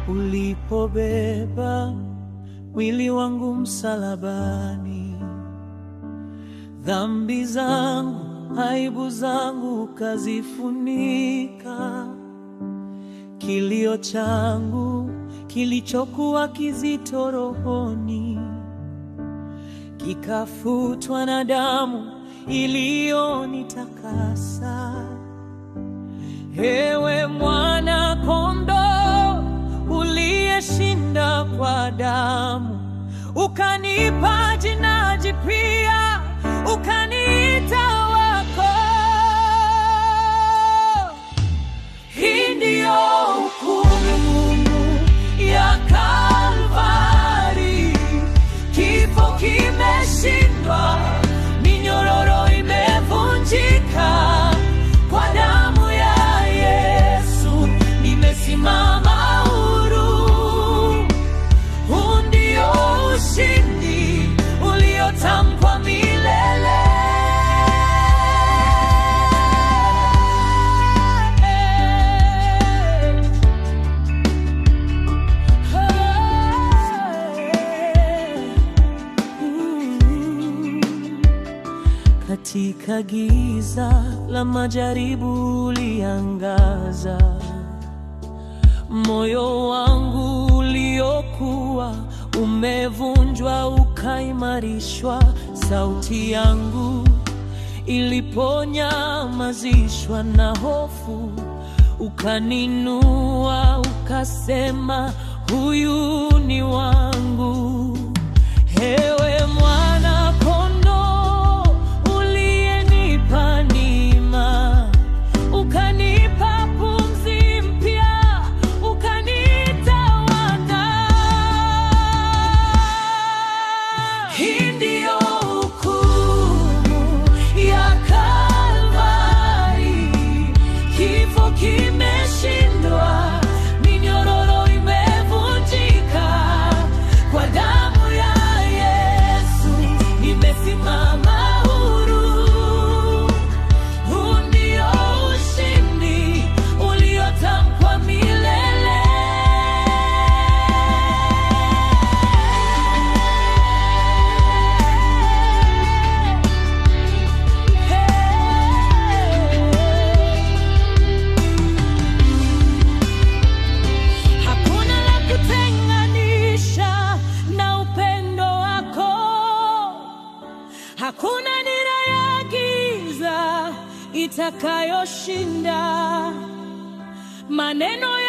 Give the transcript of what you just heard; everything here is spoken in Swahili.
ulipobeba mwili wangu msalabani. Dhambi zangu, aibu zangu ukazifunika. Kilio changu kilichokuwa kizito rohoni kikafutwa na damu iliyonitakasa. Ewe mwana kondoo uliyeshinda kwa damu, ukanipa jina jipya, ukaniita wako. Hii ndiyo hukumu ya Kalvari. Kifo kimeshindwa, minyororo imevunjika. Kwa damu ya Yesu nimesimama huru. Huu ndio ushindi uliotamkwa milele. Katika giza la majaribu uliangaza. Moyo wangu uliokuwa umevunjwa ukaimarishwa. Sauti yangu iliponyamazishwa na hofu, ukaninua ukasema, huyu ni wangu. Ewe mwana kondoo uliyenipa neema, ukanipa pumzi mpya, ukaniita wana. Hii ndiyo hukumu ya Kalvari. Kifo kimeshindwa, minyororo imevunjika. Kwa damu ya Yesu nimesimama huru. Huu ndio ushindi uliotamkwa milele. Hakuna la kutenganisha na upendo wako. Hakuna nira ya giza itakayoshinda maneno